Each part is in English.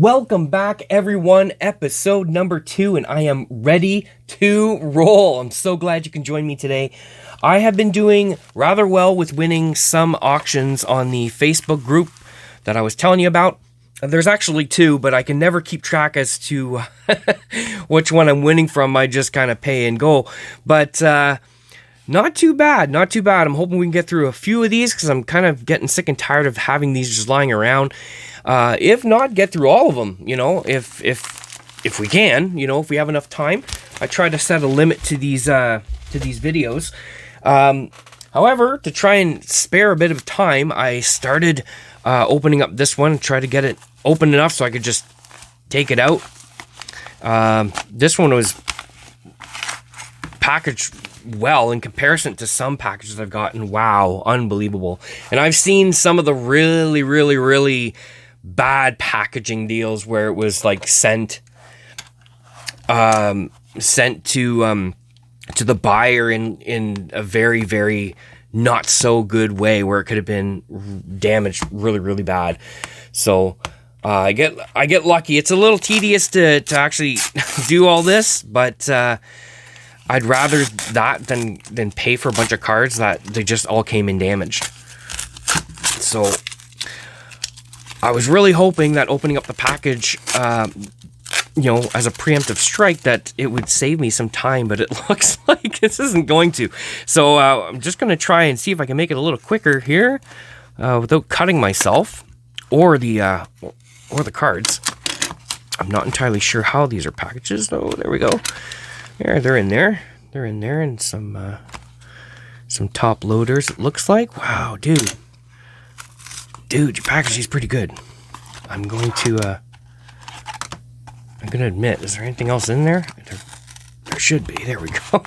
Welcome back, everyone. Episode number 2, and I am ready to roll. I'm so glad you can join me today. I have been doing rather well with winning some auctions on the Facebook group that I was telling you about. There's actually 2, but I can never keep track as to which one I'm winning from. I just kind of pay and go. But not too bad, not too bad. I'm hoping we can get through a few of these because I'm kind of getting sick and tired of having these just lying around. If not, get through all of them, you know, if we can, you know, if we have enough time. I try to set a limit to these videos. However, to try and spare a bit of time, I started opening up this one and try to get it open enough so I could just take it out. This one was packaged well in comparison to some packages I've gotten. Wow, unbelievable. And I've seen some of the really bad packaging deals where it was like sent to the buyer in a very not so good way, where it could have been damaged really bad. So I get lucky. It's a little tedious to actually do all this, but I'd rather that than pay for a bunch of cards that they just all came in damaged. So I was really hoping that opening up the package, you know, as a preemptive strike, that it would save me some time, but it looks like this isn't going to. So I'm just going to try and see if I can make it a little quicker here without cutting myself or the cards. I'm not entirely sure how these are packages, though. There we go. Yeah, they're in there. They're in there, and some top loaders, it looks like. Wow, dude, your packaging is pretty good. I'm going to admit, is there anything else in there? There should be. There we go.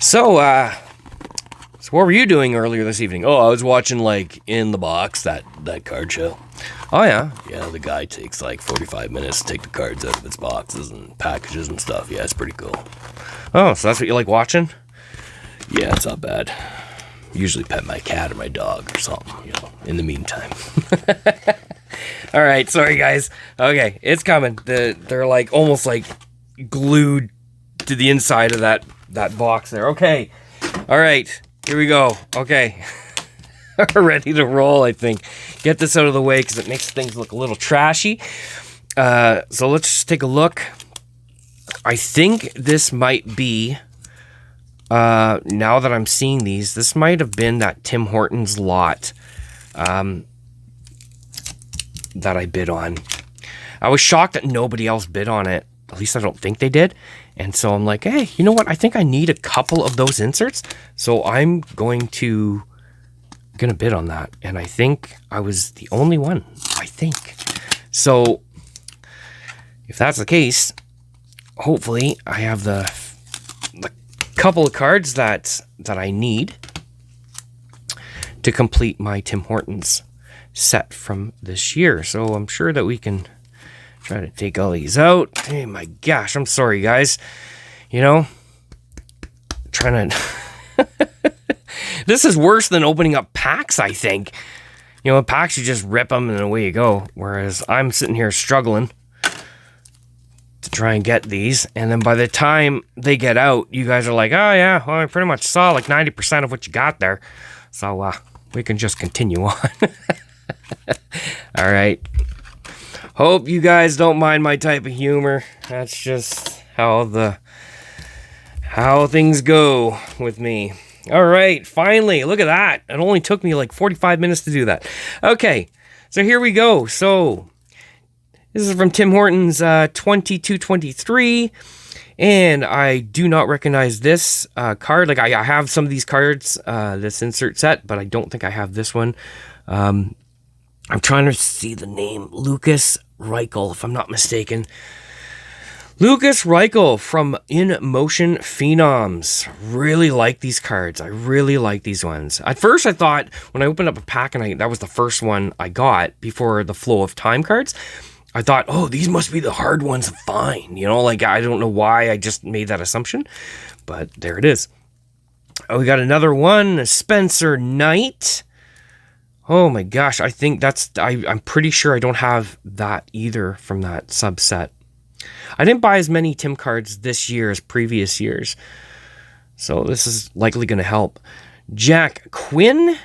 So what were you doing earlier this evening? Oh, I was watching, like, In the Box, that card show. Oh, yeah? Yeah, the guy takes, like, 45 minutes to take the cards out of its boxes and packages and stuff. Yeah, it's pretty cool. Oh, so that's what you like watching? Yeah, it's not bad. Usually pet my cat or my dog or something, you know, in the meantime. All right, sorry, guys. Okay, it's coming. They're, like, almost, like, glued to the inside of that box there. Okay. All right. Here we go. Okay. We're ready to roll, I think. Get this out of the way because it makes things look a little trashy. So let's just take a look. I think this might be, now that I'm seeing these, this might have been that Tim Hortons lot that I bid on. I was shocked that nobody else bid on it. At least I don't think they did. And so I'm like, hey, you know what? I think I need a couple of those inserts. So I'm going to bid on that. And I think I was the only one, I think. So if that's the case, hopefully I have the couple of cards that I need to complete my Tim Hortons set from this year. So I'm sure that we can try to take all these out. Hey, my gosh, I'm sorry, guys. You know, trying to... This is worse than opening up packs, I think. You know, packs, you just rip them and away you go. Whereas I'm sitting here struggling to try and get these. And then by the time they get out, you guys are like, oh, yeah, well, I pretty much saw like 90% of what you got there. So we can just continue on. All right. Hope you guys don't mind my type of humor. That's just how things go with me. All right, finally, look at that. It only took me like 45 minutes to do that. Okay, so here we go. So this is from Tim Hortons 2223, and I do not recognize this card. Like I have some of these cards, this insert set, but I don't think I have this one. I'm trying to see the name, Lucas Reichel, if I'm not mistaken. Lucas Reichel from In Motion Phenoms. Really like these cards. I really like these ones. At first I thought, when I opened up a pack and that was the first one I got before the Flow of Time cards, I thought, oh, these must be the hard ones to find. You know, like I don't know why I just made that assumption, but there it is. Oh, we got another one, Spencer Knight. Oh my gosh, I think I'm pretty sure I don't have that either from that subset. I didn't buy as many Tim cards this year as previous years, so this is likely going to help. Jack Quinn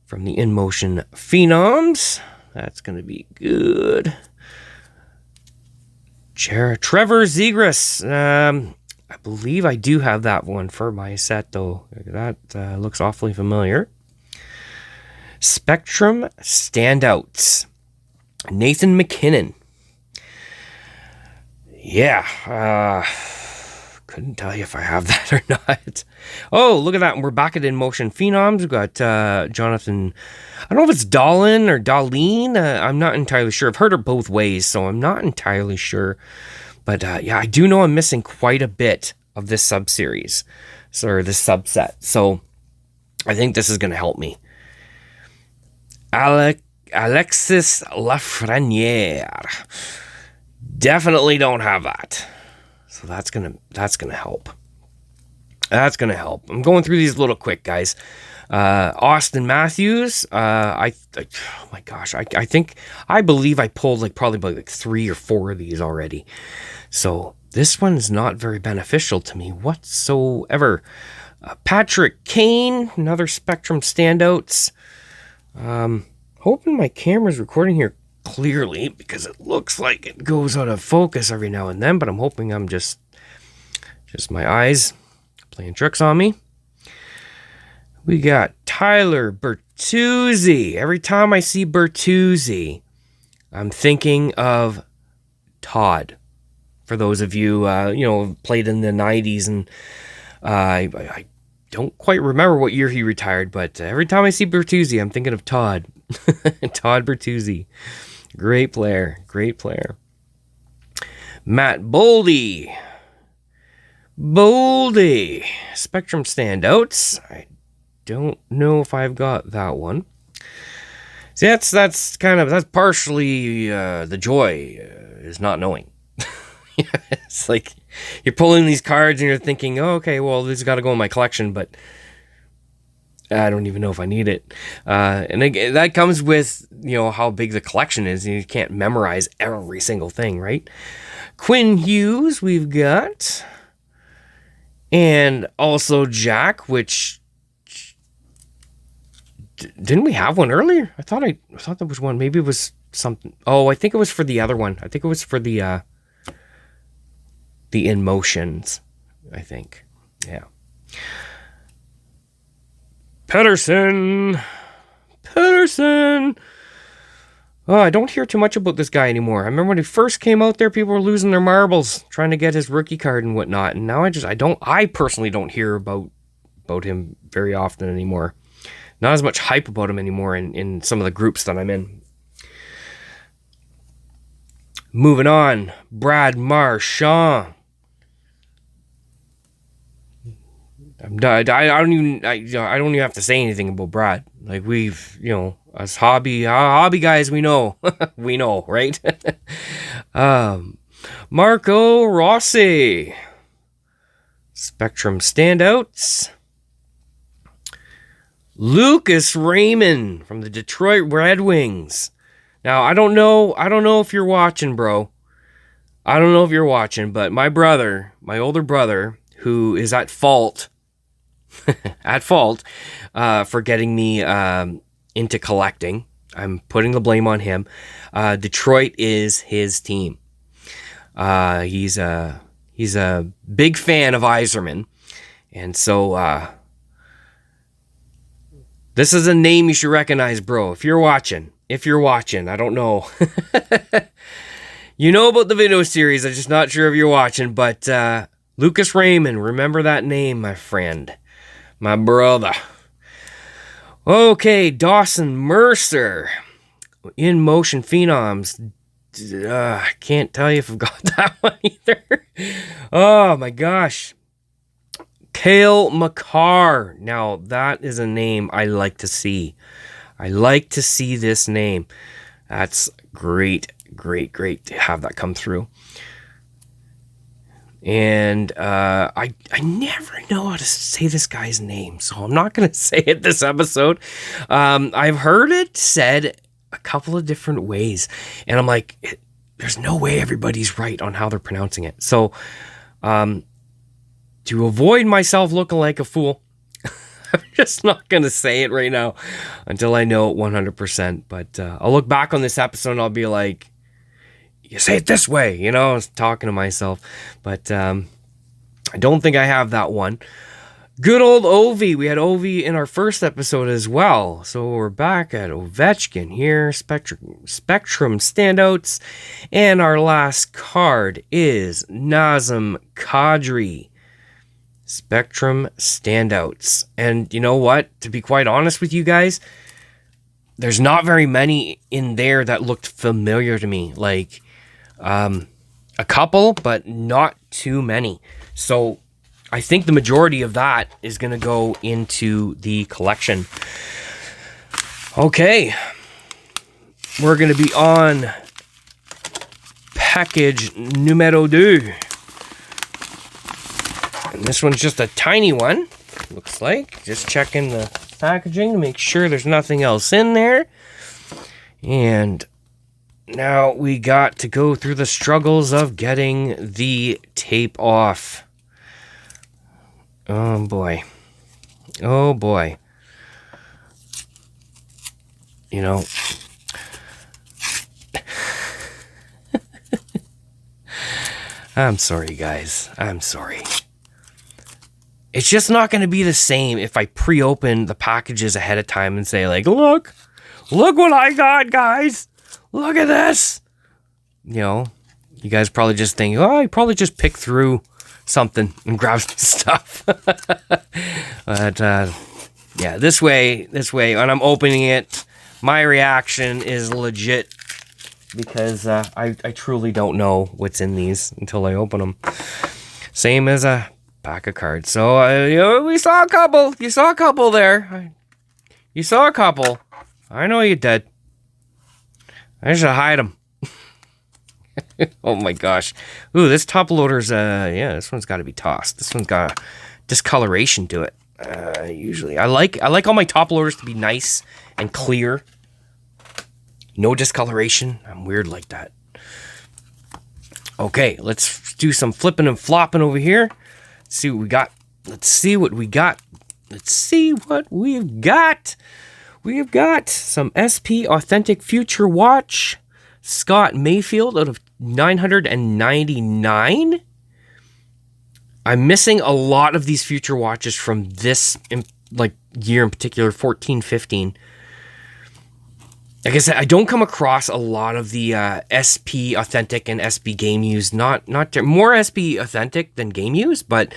from the In Motion Phenoms. That's going to be good. Trevor Zegras. I believe I do have that one for my set, though. That looks awfully familiar. Spectrum Standouts. Nathan McKinnon. Yeah. Couldn't tell you if I have that or not. Oh, look at that. We're back at In Motion Phenoms. We've got Jonathan. I don't know if it's Dahlin or Darlene. I'm not entirely sure. I've heard it both ways, so I'm not entirely sure. But yeah, I do know I'm missing quite a bit of this sub-series. Or this subset. So I think this is going to help me. Alexis Lafreniere. Definitely don't have that. So that's gonna help. That's gonna help. I'm going through these a little quick, guys. Austin Matthews. Oh my gosh. I believe I pulled probably 3 or 4 of these already. So this one's not very beneficial to me whatsoever. Patrick Kane, another Spectrum Standouts. Hoping my camera's recording here clearly because it looks like it goes out of focus every now and then, but I'm hoping I'm just my eyes playing tricks on me. We got Tyler Bertuzzi. Every time I see Bertuzzi, I'm thinking of Todd. For those of you, played in the 90s, and I don't quite remember what year he retired, but every time I see Bertuzzi, I'm thinking of Todd. Todd Bertuzzi. Great player. Matt Boldy. Spectrum Standouts. I don't know if I've got that one. See, that's partially the joy is not knowing. It's like you're pulling these cards and you're thinking, oh, okay, well, this has got to go in my collection, but I don't even know if I need it. And again, that comes with, how big the collection is. You can't memorize every single thing, right? Quinn Hughes, we've got. And also Jack, which... Didn't we have one earlier? I thought there was one. Maybe it was something. Oh, I think it was for the other one. I think it was for the In Motions, I think. Yeah. Pedersen. Oh, I don't hear too much about this guy anymore. I remember when he first came out there, people were losing their marbles trying to get his rookie card and whatnot. And now I personally don't hear about him very often anymore. Not as much hype about him anymore in some of the groups that I'm in. Moving on, Brad Marchand. I don't even have to say anything about Brad. Like we've, as hobby guys, we know, right? Marco Rossi, Spectrum Standouts. Lucas Raymond from the Detroit Red Wings. Now, I don't know if you're watching, bro. I don't know if you're watching, but my older brother, who is at fault for getting me into collecting. I'm putting the blame on him. Detroit is his team. He's a big fan of Yzerman, and so this is a name you should recognize, bro. If you're watching, I don't know. You know about the video series. I'm just not sure if you're watching, but Lucas Raymond, remember that name, my friend. My brother. Okay, Dawson Mercer. In Motion Phenoms. I can't tell you if I've got that one either. Oh my gosh. Cale Makar. Now, that is a name I like to see. I like to see this name. That's great to have that come through. And I never know how to say this guy's name, so I'm not going to say it this episode. I've heard it said a couple of different ways, and I'm like, there's no way everybody's right on how they're pronouncing it. So to avoid myself looking like a fool, I'm just not going to say it right now until I know it 100%. But I'll look back on this episode and I'll be like, you say it this way, you know, I was talking to myself. But I don't think I have that one. Good old Ovi. We had Ovi in our first episode as well. So we're back at Ovechkin here. Spectrum standouts. And our last card is Nazem Kadri. Spectrum standouts. And you know what? To be quite honest with you guys, there's not very many in there that looked familiar to me. Like a couple, but not too many. So I think the majority of that is going to go into the collection. Okay. We're going to be on package numero 2. And this one's just a tiny one, looks like. Just checking the packaging to make sure there's nothing else in there. And now we got to go through the struggles of getting the tape off. Oh boy. Oh boy. You know. I'm sorry, guys. I'm sorry. It's just not going to be the same if I pre-open the packages ahead of time and say, like, look what I got, guys. Look at this. You know, you guys probably just think, oh, I probably just pick through something and grab some stuff. But, yeah, this way, when I'm opening it, my reaction is legit because I truly don't know what's in these until I open them. Same as a pack of cards. So, you know, we saw a couple. You saw a couple there. You saw a couple. I know you did. I should hide them. Oh my gosh. Ooh, this top loader's, yeah, this one's got to be tossed. This one's got discoloration to it. Usually. I like all my top loaders to be nice and clear. No discoloration. I'm weird like that. Okay, let's do some flipping and flopping over here. See what we got. Let's see what we got. Let's see what we've got. We've got some SP Authentic Future Watch. Scott Mayfield out of 999. I'm missing a lot of these Future Watches from this year in particular, 14, 15. Like I said, I don't come across a lot of the SP Authentic and SP Game Use. Not more SP Authentic than Game Use, but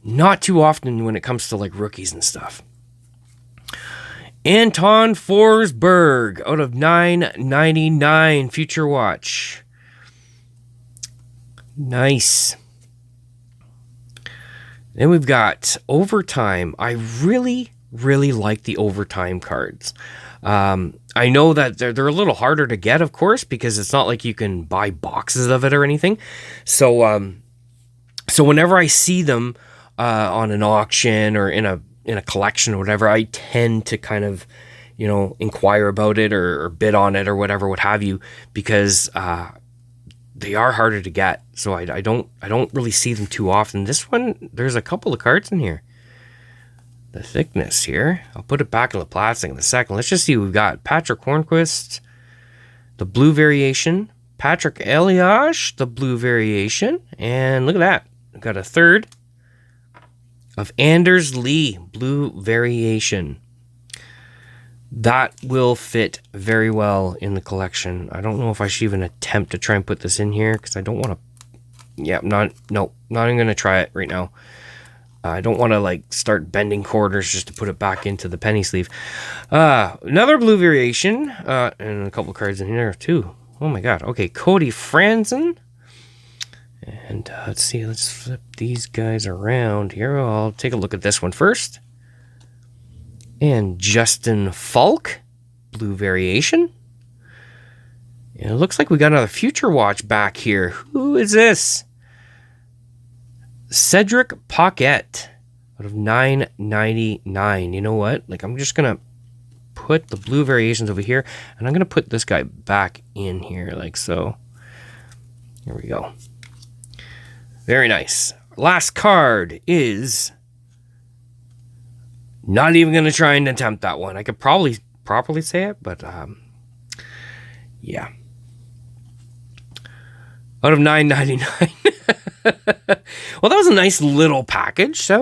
not too often when it comes to like rookies and stuff. Anton Forsberg out of 999 Future Watch. Nice. Then we've got Overtime. I really, really like the Overtime cards. I know that they're a little harder to get, of course, because it's not like you can buy boxes of it or anything. So whenever I see them on an auction or in a collection or whatever, I tend to kind of, you know, inquire about it or bid on it or whatever, what have you, because they are harder to get. So I don't really see them too often. This one, there's a couple of cards in here. The thickness here. I'll put it back in the plastic in a second. Let's just see what we've got. Patrick Hornquist, the blue variation. Patrick Elias, the blue variation. And look at that. We've got a third of Anders Lee, blue variation. That will fit very well in the collection. I don't know if I should even attempt to try and put this in here because I don't want to. Yeah, not even going to try it right now. I don't want to like start bending quarters just to put it back into the penny sleeve. Another blue variation, and a couple cards in here too. Oh my god. Okay, Cody Franzen. And let's see, let's flip these guys around here. I'll take a look at this one first. And Justin Falk, blue variation. And it looks like we got another Future Watch back here. Who is this? Cedric Paquette out of $9.99. You know what? Like, I'm just going to put the blue variations over here, and I'm going to put this guy back in here like so. Here we go. Very nice. Last card is... Not even going to try and attempt that one. I could probably properly say it, but yeah. Out of $9.99. Well, that was a nice little package. That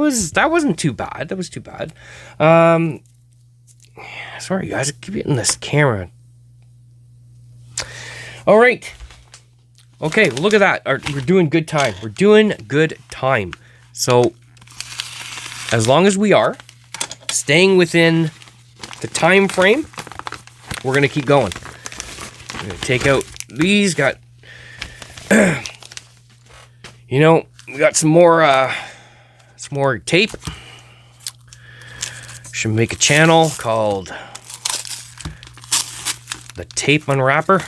wasn't too bad. That was too bad. Sorry, guys. I keep getting this camera. All right. Okay, look at that. We're doing good time. We're doing good time. So, as long as we are staying within the time frame, we're going to keep going. I'm going to take out these. Got, you know, we got some more tape. Should make a channel called The Tape Unwrapper.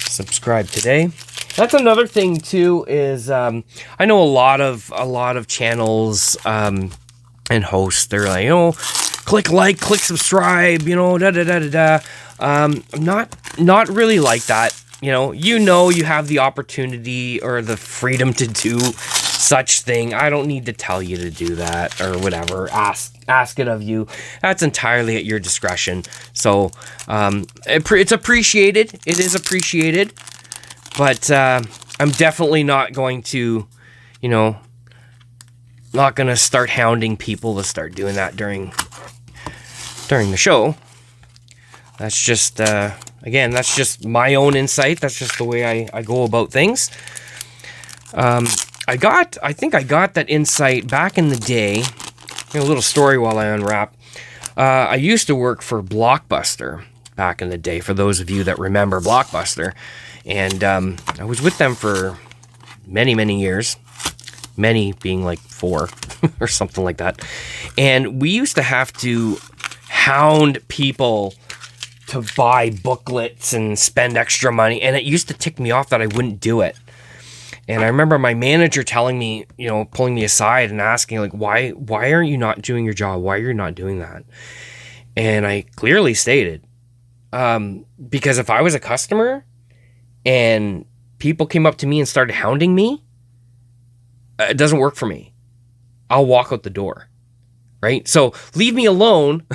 Subscribe today. That's another thing too, is I know a lot of channels and hosts, they're like, you know, click like, click subscribe, you know, da da da da da. I'm not really like that. You know, you have the opportunity or the freedom to do such thing. I don't need to tell you to do that or whatever. Ask it of you. That's entirely at your discretion. So it's appreciated. It is appreciated. But I'm definitely not going to, you know, not going to start hounding people to start doing that during the show. That's just, again, that's just my own insight. That's just the way I go about things. I think I got that insight back in the day. A little story while I unwrap. I used to work for Blockbuster back in the day, for those of you that remember Blockbuster. And I was with them for many, many years. Many being like 4 or something like that. And we used to have to hound people to buy booklets and spend extra money. And it used to tick me off that I wouldn't do it. And I remember my manager telling me, you know, pulling me aside and asking, like, why aren't you not doing your job? Why are you not doing that? And I clearly stated, because if I was a customer and people came up to me and started hounding me, it doesn't work for me. I'll walk out the door, right? So leave me alone.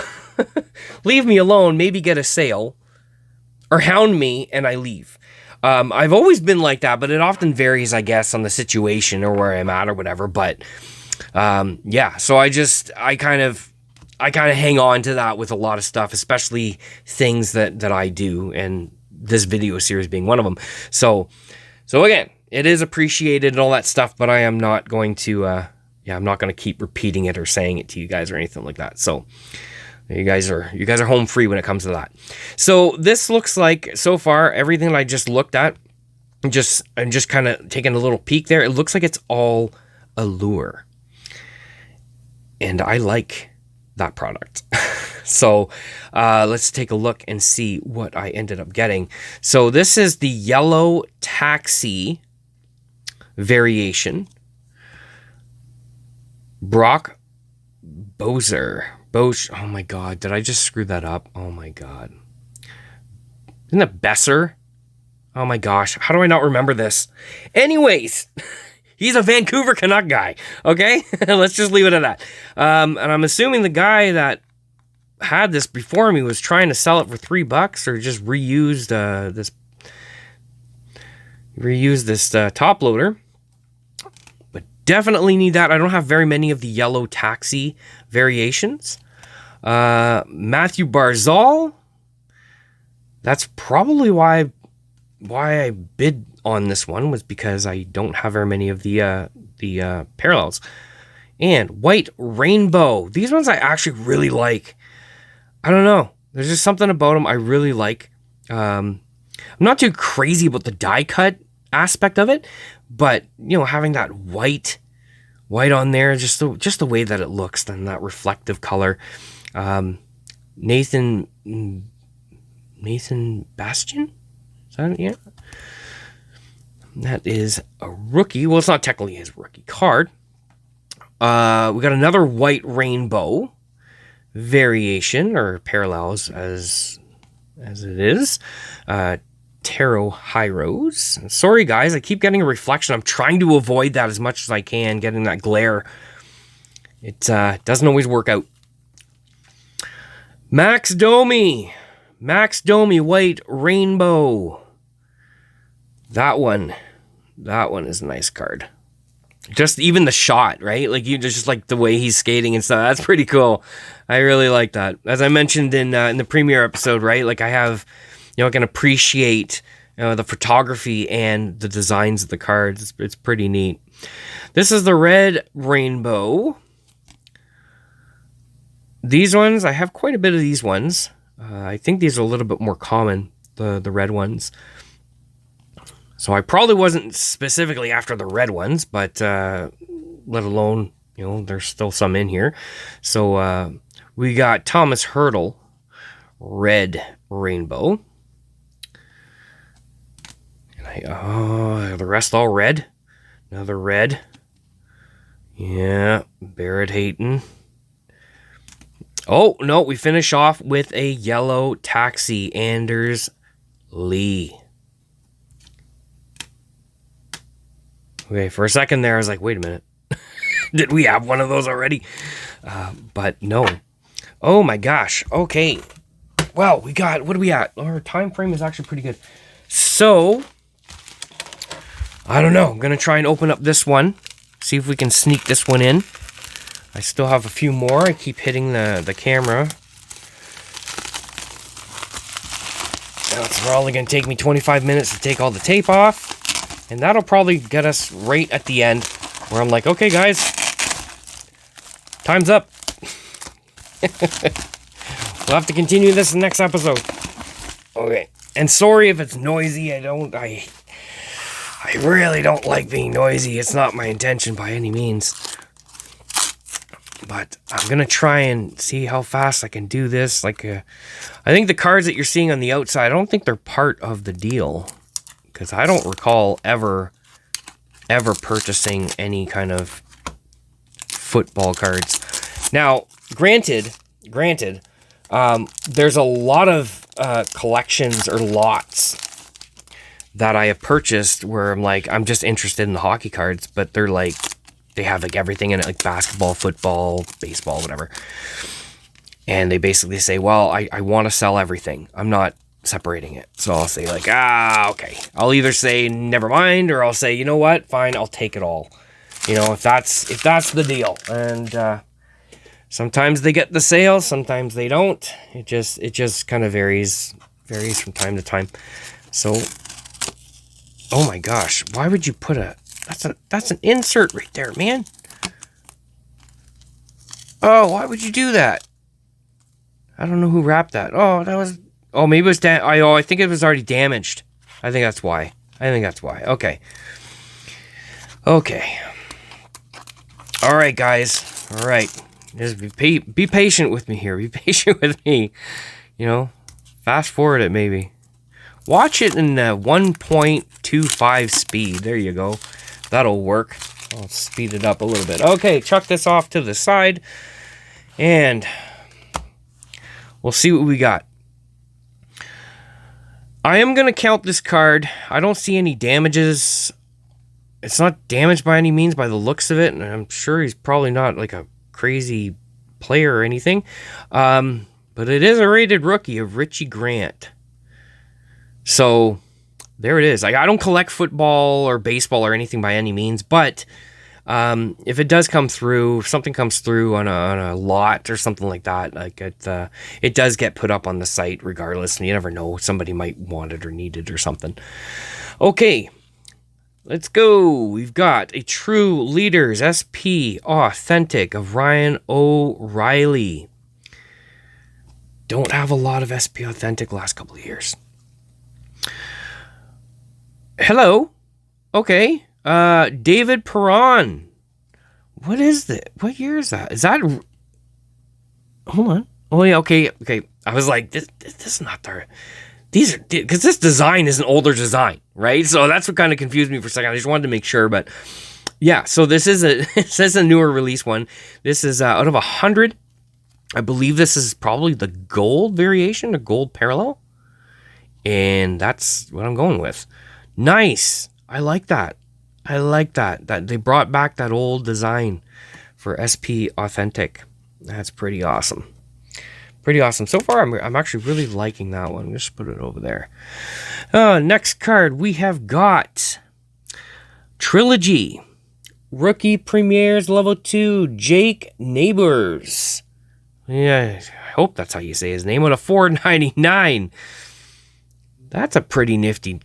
Leave me alone, maybe get a sale, or hound me and I leave. I've always been like that, but it often varies, I guess, on the situation or where I'm at or whatever. But yeah, so I kind of hang on to that with a lot of stuff, especially things that I do, and this video series being one of them. So again, it is appreciated and all that stuff, but I am not going to, I'm not going to keep repeating it or saying it to you guys or anything like that. So you guys are home free when it comes to that. So this looks like, so far, everything that I just looked at, I'm just kind of taking a little peek there. It looks like it's all Allure. And I like that product. So let's take a look and see what I ended up getting. So this is the Yellow Taxi variation. Brock Bozer. Oh my God, did I just screw that up? Oh my God. Isn't it Besser? Oh my gosh, how do I not remember this? Anyways, he's a Vancouver Canuck guy, okay? Let's just leave it at that. And I'm assuming the guy that had this before me was trying to sell it for $3 or just reused this top loader. But definitely need that. I don't have very many of the Yellow Taxi variations. Matthew Barzal. That's probably why I bid on this one, was because I don't have very many of the parallels. And White Rainbow. These ones I actually really like. I don't know. There's just something about them I really like. I'm not too crazy about the die cut aspect of it, but you know, having that white on there, just the way that it looks, and that reflective color. Nathan Bastian? Is that, yeah? That is a rookie. Well, it's not technically his rookie card. We got another white rainbow variation, or parallels as it is. Tarot Hyros. Sorry, guys, I keep getting a reflection. I'm trying to avoid that as much as I can, getting that glare. It doesn't always work out. Max Domi, white rainbow. That one is a nice card. Just even the shot, right? Like you just like the way he's skating and stuff. That's pretty cool. I really like that. As I mentioned in the premiere episode, right? Like I have, I can appreciate the photography and the designs of the cards. It's pretty neat. This is the red rainbow. These ones, I have quite a bit of these ones. I think these are a little bit more common, the red ones. So I probably wasn't specifically after the red ones, but let alone, there's still some in here. So we got Thomas Hurdle, red rainbow. And the rest all red. Another red. Yeah, Barrett Hayton. Oh, no, we finish off with a yellow taxi, Anders Lee. Okay, for a second there, I was like, wait a minute. Did we have one of those already? But no. Oh my gosh. Okay. Well, what are we at? Our time frame is actually pretty good. So, I don't know. I'm going to try and open up this one. See if we can sneak this one in. I still have a few more. I keep hitting the camera. It's probably going to take me 25 minutes to take all the tape off. And that'll probably get us right at the end where I'm like, okay, guys, time's up. We'll have to continue this in the next episode. Okay. And sorry if it's noisy. I really don't like being noisy. It's not my intention by any means. But I'm going to try and see how fast I can do this. I think the cards that you're seeing on the outside, I don't think they're part of the deal. Because I don't recall ever purchasing any kind of football cards. Now, granted, there's a lot of collections or lots that I have purchased where I'm just interested in the hockey cards, but they're they have everything in it, like basketball, football, baseball, whatever. And they basically say, well, I want to sell everything. I'm not separating it. So I'll say okay. I'll either say never mind, or I'll say, you know what, fine, I'll take it all. If that's the deal. And sometimes they get the sale, sometimes they don't. It just kind of varies from time to time. So, oh my gosh, why would you put that's an insert right there, man. Oh, why would you do that? I don't know who wrapped that. Oh, maybe it was I think it was already damaged. I think that's why. Okay. All right, guys. All right. Just be patient with me here. Be patient with me. Fast forward it maybe. Watch it in 1.25 speed. There you go. That'll work. I'll speed it up a little bit. Okay, chuck this off to the side. And we'll see what we got. I am going to count this card. I don't see any damages. It's not damaged by any means by the looks of it. And I'm sure he's probably not a crazy player or anything. But it is a rated rookie of Richie Grant. So there it is. I don't collect football or baseball or anything by any means, but if it does come through, if something comes through on a lot or something like that, it does get put up on the site regardless, and you never know, somebody might want it or need it or something. Okay, let's go. We've got a True Leaders SP Authentic of Ryan O'Reilly. Don't have a lot of SP Authentic last couple of years. Hello. Okay. David Perron. What is that? What year is that? Is that... Hold on. Oh, yeah, okay. I was like, this is not the these are, because this design is an older design, right? So that's what kind of confused me for a second. I just wanted to make sure, but yeah. So this is it says a newer release one. This is out of 100. I believe this is probably the gold variation, the gold parallel, and that's what I'm going with. Nice. I like that. That they brought back that old design for SP Authentic. That's pretty awesome. Pretty awesome. So far, I'm actually really liking that one. Just put it over there. Next card, we have got Trilogy. Rookie Premieres Level 2, Jake Neighbors. Yeah, I hope that's how you say his name. Out of $4.99. That's pretty nifty.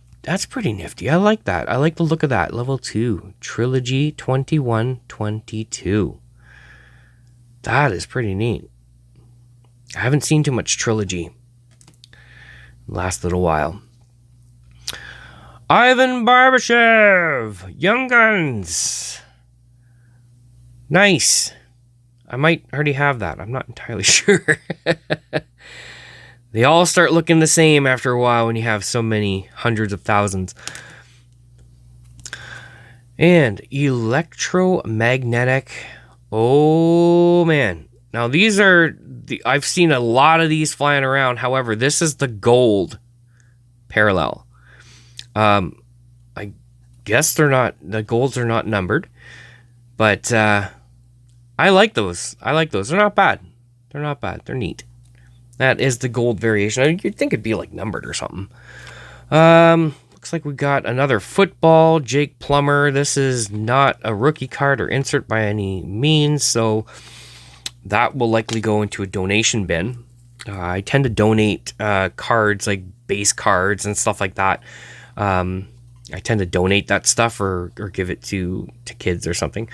I like that. I like the look of that. Level 2. Trilogy 2122. That is pretty neat. I haven't seen too much Trilogy last little while. Ivan Barbashev, Young Guns. Nice. I might already have that. I'm not entirely sure. They all start looking the same after a while when you have so many hundreds of thousands. And Electromagnetic. Oh, man. Now, these are... I've seen a lot of these flying around. However, this is the gold parallel. I guess the golds are not numbered. But I like those. They're not bad. They're neat. That is the gold variation. You'd think it'd be like numbered or something. Looks like we got another football. Jake Plummer. This is not a rookie card or insert by any means, so that will likely go into a donation bin. I tend to donate cards like base cards and stuff like that. I tend to donate that stuff or give it to kids or something.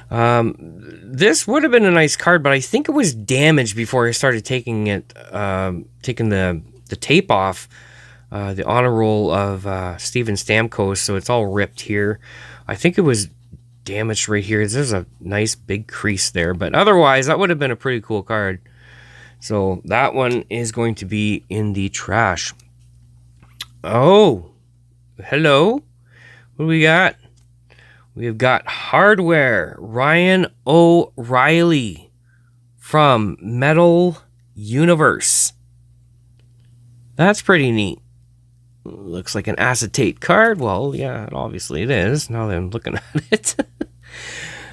This would have been a nice card, but I think it was damaged before I started taking the tape off, the honor roll of Steven Stamkos, so it's all ripped here. I think it was damaged right here. There's a nice big crease there, but otherwise that would have been a pretty cool card. So that one is going to be in the trash. Oh, hello. What do we got? We've got Hardware, Ryan O'Reilly from Metal Universe. That's pretty neat. Looks like an acetate card. Well, yeah, obviously it is, now that I'm looking at it.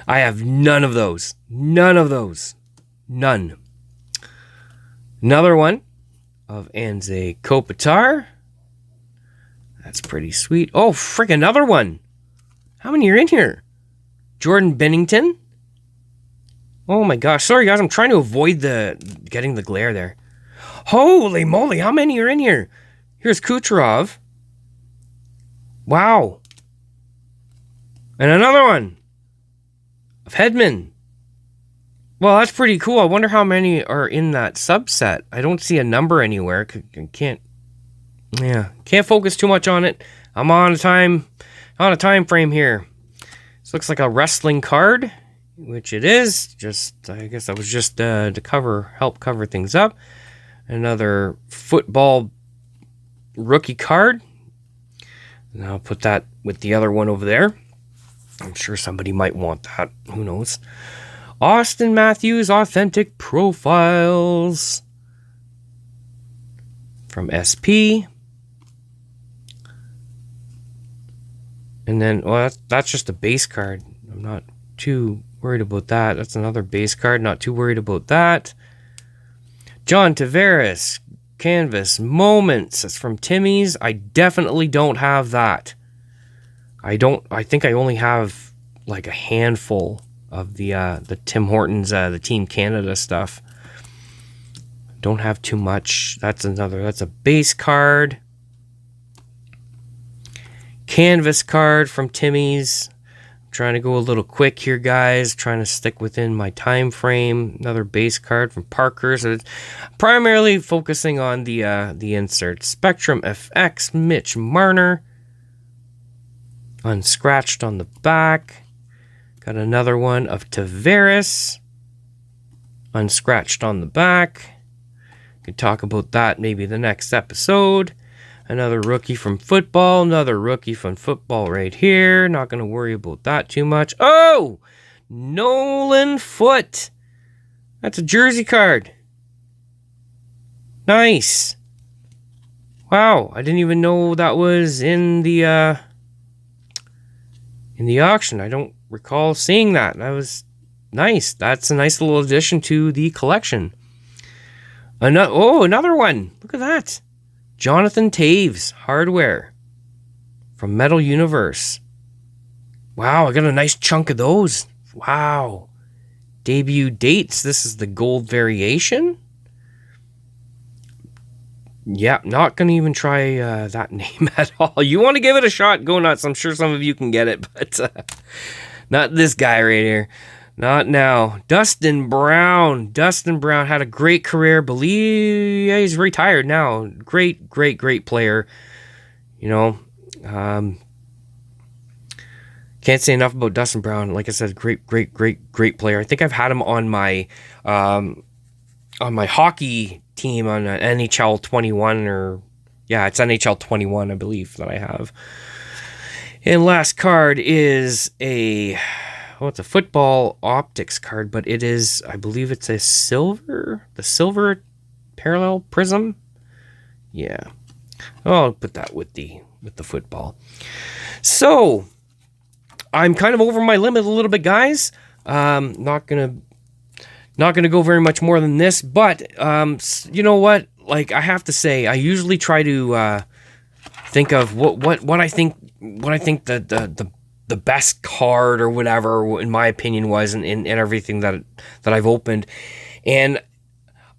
I have none of those. None. Another one of Anze Kopitar. That's pretty sweet. Oh, frick, another one. How many are in here? Jordan Bennington. Oh my gosh. Sorry, guys. I'm trying to avoid getting the glare there. Holy moly. How many are in here? Here's Kucherov. Wow. And another one of Hedman. Well, that's pretty cool. I wonder how many are in that subset. I don't see a number anywhere. Can't focus too much on it. I'm on a time frame here. This looks like a wrestling card, which it is. I guess that was just to help cover things up. Another football rookie card. And I'll put that with the other one over there. I'm sure somebody might want that. Who knows? Austin Matthews Authentic Profiles from SP. And then, well, that's just a base card. I'm not too worried about that. That's another base card. Not too worried about that. John Tavares, Canvas Moments. That's from Timmy's. I definitely don't have that. I think I only have like a handful of the Tim Hortons, the Team Canada stuff. Don't have too much. That's a base card. Canvas card from Timmy's. I'm trying to go a little quick here, guys. Trying to stick within my time frame. Another base card from Parker. So it's primarily focusing on the insert. Spectrum FX, Mitch Marner. Unscratched on the back. Got another one of Tavares. Unscratched on the back. Could talk about that maybe the next episode. Another rookie from football. Another rookie from football right here. Not going to worry about that too much. Oh! Nolan Foote. That's a jersey card. Nice. Wow, I didn't even know that was in the auction. I don't recall seeing that. That was nice. That's a nice little addition to the collection. Another one. Look at that. Jonathan Taves, hardware from Metal Universe. Wow, I got a nice chunk of those. Wow. Debut dates. This is the gold variation. Yeah, not going to even try that name at all. You want to give it a shot? Go nuts. I'm sure some of you can get it, but not this guy right here. Not now. Dustin Brown. Dustin Brown had a great career. He's retired now. Great player. You know, can't say enough about Dustin Brown. Like I said, great player. I think I've had him on my hockey team on NHL 21 it's NHL 21, I believe, that I have. And last card is it's a football optics card, but it is, I believe it's the silver parallel prism. Yeah. I'll put that with the football. So I'm kind of over my limit a little bit, guys. Not gonna go very much more than this, but you know what? Like, I have to say, I usually try to think of what I think the best card or whatever, in my opinion, was in everything that I've opened, and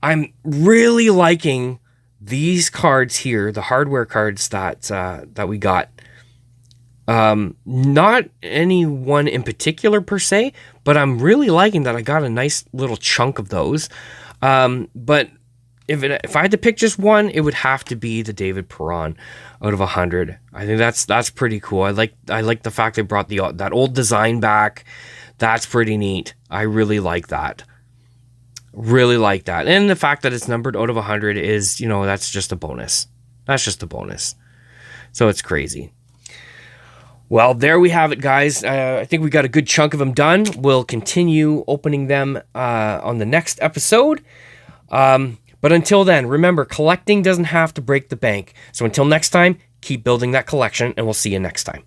I'm really liking these cards here, the hardware cards that we got. Not any one in particular per se, but I'm really liking that I got a nice little chunk of those. But if I had to pick just one, it would have to be the David Perron out of 100. I think that's pretty cool. I like the fact they brought that old design back. That's pretty neat. I really like that. Really like that. And the fact that it's numbered out of 100 is, that's just a bonus. That's just a bonus. So it's crazy. Well, there we have it, guys. I think we got a good chunk of them done. We'll continue opening them on the next episode. But until then, remember, collecting doesn't have to break the bank. So until next time, keep building that collection, and we'll see you next time.